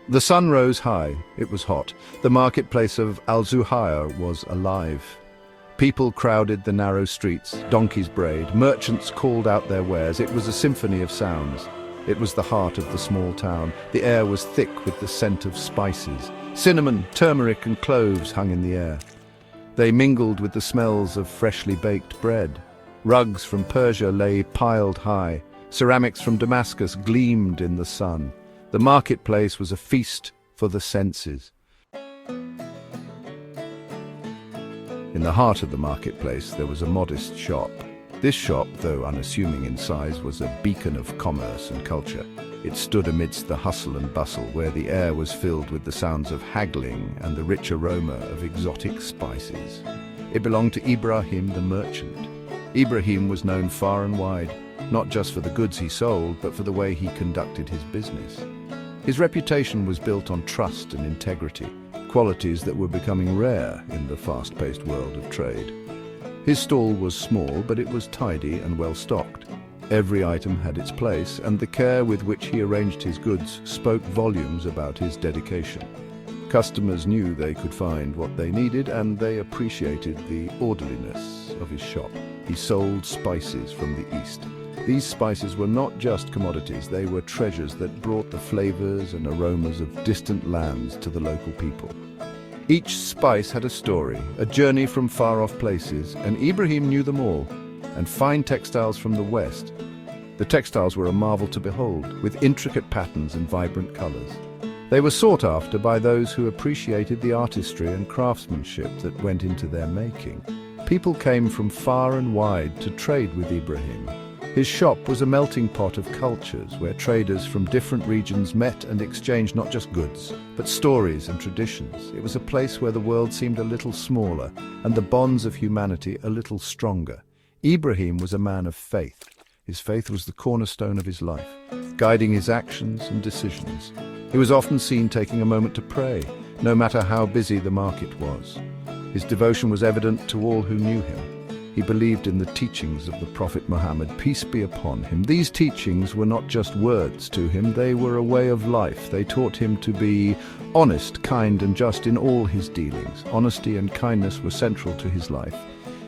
The sun rose high. It was hot. The marketplace of Al-Zuhair was alive. People crowded the narrow streets, donkeys brayed, merchants called out their wares. It was a symphony of sounds. It was the heart of the small town. The air was thick with the scent of spices. Cinnamon, turmeric and cloves hung in the air. They mingled with the smells of freshly baked bread. Rugs from Persia lay piled high. Ceramics from Damascus gleamed in the sun. The marketplace was a feast for the senses. In the heart of the marketplace there was a modest shop. This shop, though unassuming in size, was a beacon of commerce and culture. It stood amidst the hustle and bustle, where the air was filled with the sounds of haggling and the rich aroma of exotic spices. It belonged to Ibrahim the merchant. Ibrahim was known far and wide, not just for the goods he sold, but for the way he conducted his business. His reputation was built on trust and integrity, qualities that were becoming rare in the fast-paced world of trade. His stall was small, but it was tidy and well-stocked. Every item had its place, and the care with which he arranged his goods spoke volumes about his dedication. Customers knew they could find what they needed, and they appreciated the orderliness of his shop. He sold spices from the east. These spices were not just commodities, they were treasures that brought the flavors and aromas of distant lands to the local people. Each spice had a story, a journey from far-off places, and Ibrahim knew them all. And fine textiles from the west. The textiles were a marvel to behold, with intricate patterns and vibrant colors. They were sought after by those who appreciated the artistry and craftsmanship that went into their making. People came from far and wide to trade with Ibrahim. His shop was a melting pot of cultures where traders from different regions met and exchanged not just goods, but stories and traditions. It was a place where the world seemed a little smaller and the bonds of humanity a little stronger. Ibrahim was a man of faith. His faith was the cornerstone of his life, guiding his actions and decisions. He was often seen taking a moment to pray, no matter how busy the market was. His devotion was evident to all who knew him. He believed in the teachings of the Prophet Muhammad, peace be upon him. These teachings were not just words to him, they were a way of life. They taught him to be honest, kind and just in all his dealings. Honesty and kindness were central to his life.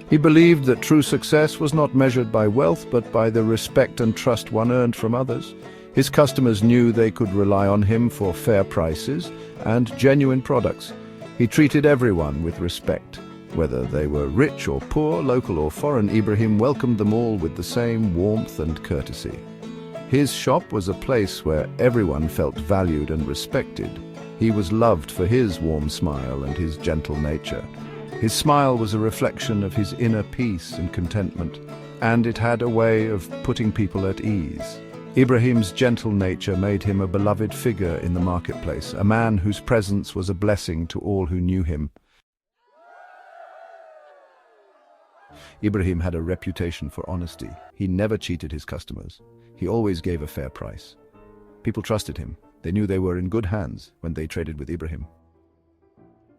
He believed that true success was not measured by wealth, but by the respect and trust one earned from others. His customers knew they could rely on him for fair prices and genuine products. He treated everyone with respect. Whether they were rich or poor, local or foreign, Ibrahim welcomed them all with the same warmth and courtesy. His shop was a place where everyone felt valued and respected. He was loved for his warm smile and his gentle nature. His smile was a reflection of his inner peace and contentment, and it had a way of putting people at ease. Ibrahim's gentle nature made him a beloved figure in the marketplace, a man whose presence was a blessing to all who knew him. Ibrahim had a reputation for honesty. He never cheated his customers. He always gave a fair price. People trusted him. They knew they were in good hands when they traded with Ibrahim.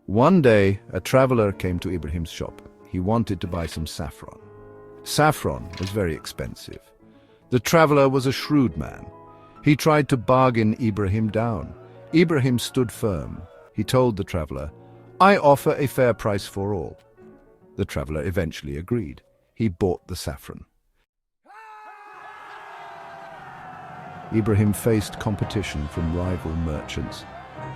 One day, a traveler came to Ibrahim's shop. He wanted to buy some saffron. Saffron was very expensive. The traveler was a shrewd man. He tried to bargain Ibrahim down. Ibrahim stood firm. He told the traveler, "I offer a fair price for all." The traveler eventually agreed. He bought the saffron. Ibrahim faced competition from rival merchants.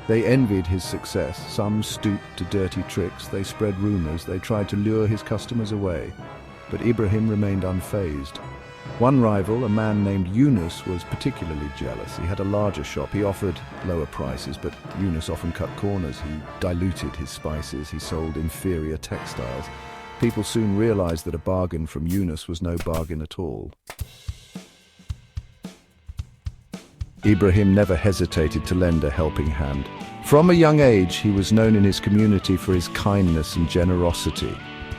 They envied his success. Some stooped to dirty tricks. They spread rumors. They tried to lure his customers away. But Ibrahim remained unfazed. One rival, a man named Yunus, was particularly jealous. He had a larger shop. He offered lower prices, but Yunus often cut corners. He diluted his spices. He sold inferior textiles. People soon realized that a bargain from Yunus was no bargain at all. Ibrahim never hesitated to lend a helping hand. From a young age, he was known in his community for his kindness and generosity.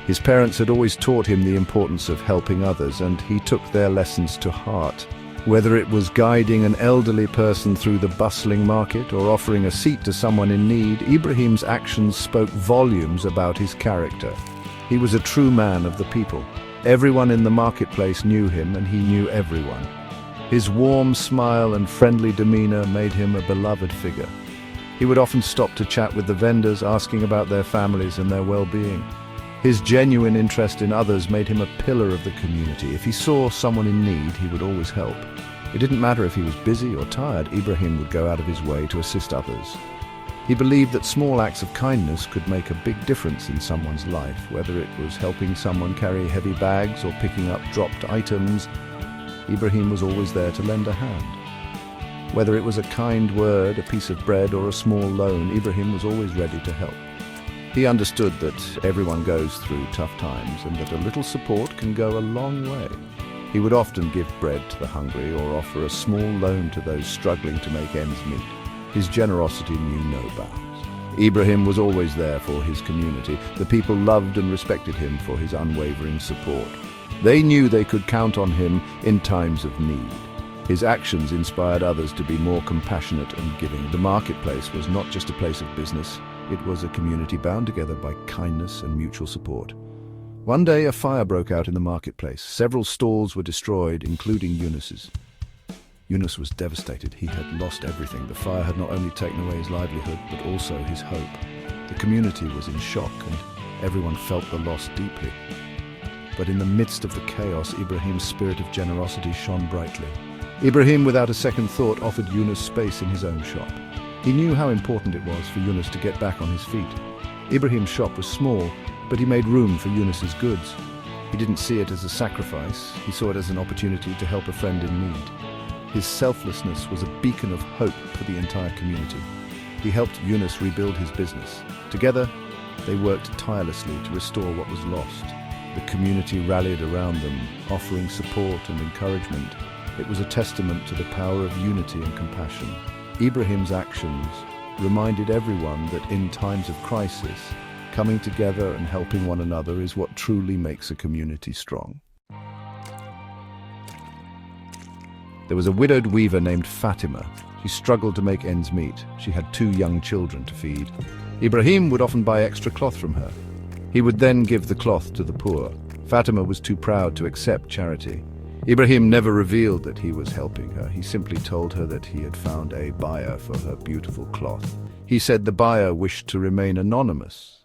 His parents had always taught him the importance of helping others, and he took their lessons to heart. Whether it was guiding an elderly person through the bustling market or offering a seat to someone in need, Ibrahim's actions spoke volumes about his character. He was a true man of the people. Everyone in the marketplace knew him, and he knew everyone. His warm smile and friendly demeanor made him a beloved figure. He would often stop to chat with the vendors, asking about their families and their well-being. His genuine interest in others made him a pillar of the community. If he saw someone in need, he would always help. It didn't matter if he was busy or tired, Ibrahim would go out of his way to assist others. He believed that small acts of kindness could make a big difference in someone's life, whether it was helping someone carry heavy bags or picking up dropped items. Ibrahim was always there to lend a hand. Whether it was a kind word, a piece of bread, or a small loan, Ibrahim was always ready to help. He understood that everyone goes through tough times and that a little support can go a long way. He would often give bread to the hungry or offer a small loan to those struggling to make ends meet. His generosity knew no bounds. Ibrahim was always there for his community. The people loved and respected him for his unwavering support. They knew they could count on him in times of need. His actions inspired others to be more compassionate and giving. The marketplace was not just a place of business. It was a community bound together by kindness and mutual support. One day, a fire broke out in the marketplace. Several stalls were destroyed, including Yunus's. Yunus was devastated. He had lost everything. The fire had not only taken away his livelihood, but also his hope. The community was in shock, and everyone felt the loss deeply. But in the midst of the chaos, Ibrahim's spirit of generosity shone brightly. Ibrahim, without a second thought, offered Yunus space in his own shop. He knew how important it was for Yunus to get back on his feet. Ibrahim's shop was small, but he made room for Yunus's goods. He didn't see it as a sacrifice. He saw it as an opportunity to help a friend in need. His selflessness was a beacon of hope for the entire community. He helped Yunus rebuild his business. Together, they worked tirelessly to restore what was lost. The community rallied around them, offering support and encouragement. It was a testament to the power of unity and compassion. Ibrahim's actions reminded everyone that in times of crisis, coming together and helping one another is what truly makes a community strong. There was a widowed weaver named Fatima. She struggled to make ends meet. She had 2 young children to feed. Ibrahim would often buy extra cloth from her. He would then give the cloth to the poor. Fatima was too proud to accept charity. Ibrahim never revealed that he was helping her. He simply told her that he had found a buyer for her beautiful cloth. He said the buyer wished to remain anonymous.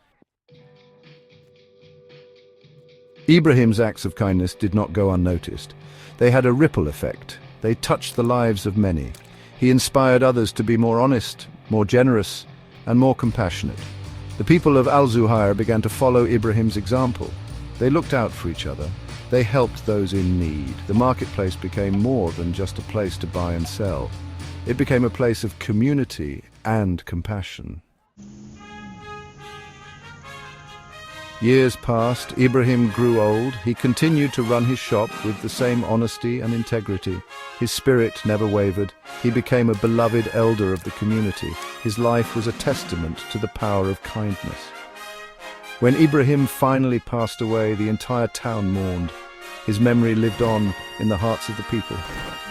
Ibrahim's acts of kindness did not go unnoticed. They had a ripple effect. They touched the lives of many. He inspired others to be more honest, more generous, and more compassionate. The people of Al-Zuhair began to follow Ibrahim's example. They looked out for each other. They helped those in need. The marketplace became more than just a place to buy and sell. It became a place of community and compassion. Years passed. Ibrahim grew old. He continued to run his shop with the same honesty and integrity. His spirit never wavered. He became a beloved elder of the community. His life was a testament to the power of kindness. When Ibrahim finally passed away, the entire town mourned. His memory lived on in the hearts of the people.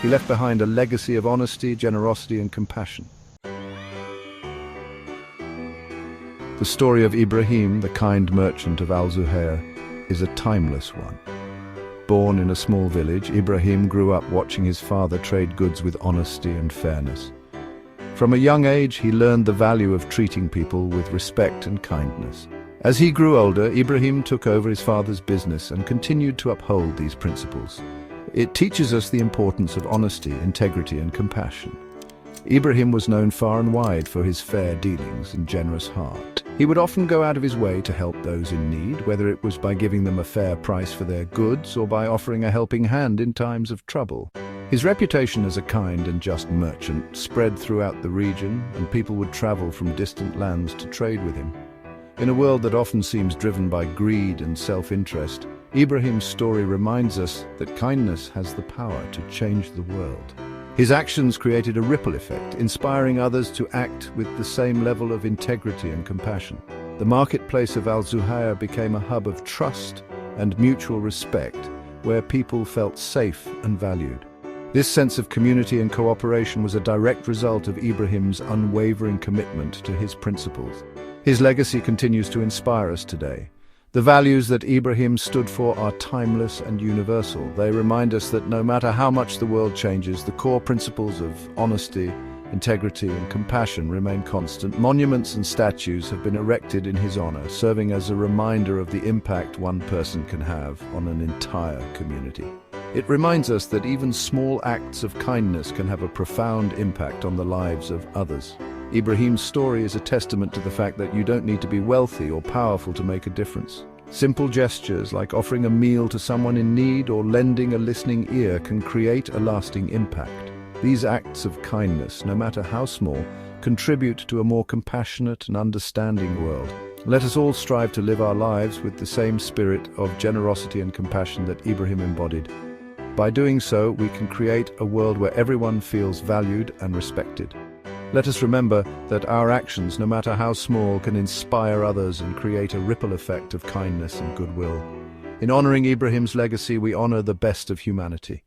He left behind a legacy of honesty, generosity, and compassion. The story of Ibrahim, the kind merchant of Al-Zuhair, is a timeless one. Born in a small village, Ibrahim grew up watching his father trade goods with honesty and fairness. From a young age, he learned the value of treating people with respect and kindness. As he grew older, Ibrahim took over his father's business and continued to uphold these principles. It teaches us the importance of honesty, integrity, and compassion. Ibrahim was known far and wide for his fair dealings and generous heart. He would often go out of his way to help those in need, whether it was by giving them a fair price for their goods or by offering a helping hand in times of trouble. His reputation as a kind and just merchant spread throughout the region, and people would travel from distant lands to trade with him. In a world that often seems driven by greed and self-interest, Ibrahim's story reminds us that kindness has the power to change the world. His actions created a ripple effect, inspiring others to act with the same level of integrity and compassion. The marketplace of Al-Zuhair became a hub of trust and mutual respect, where people felt safe and valued. This sense of community and cooperation was a direct result of Ibrahim's unwavering commitment to his principles. His legacy continues to inspire us today. The values that Ibrahim stood for are timeless and universal. They remind us that no matter how much the world changes, the core principles of honesty, integrity, and compassion remain constant. Monuments and statues have been erected in his honor, serving as a reminder of the impact one person can have on an entire community. It reminds us that even small acts of kindness can have a profound impact on the lives of others. Ibrahim's story is a testament to the fact that you don't need to be wealthy or powerful to make a difference. Simple gestures like offering a meal to someone in need or lending a listening ear can create a lasting impact. These acts of kindness, no matter how small, contribute to a more compassionate and understanding world. Let us all strive to live our lives with the same spirit of generosity and compassion that Ibrahim embodied. By doing so, we can create a world where everyone feels valued and respected. Let us remember that our actions, no matter how small, can inspire others and create a ripple effect of kindness and goodwill. In honoring Ibrahim's legacy, we honor the best of humanity.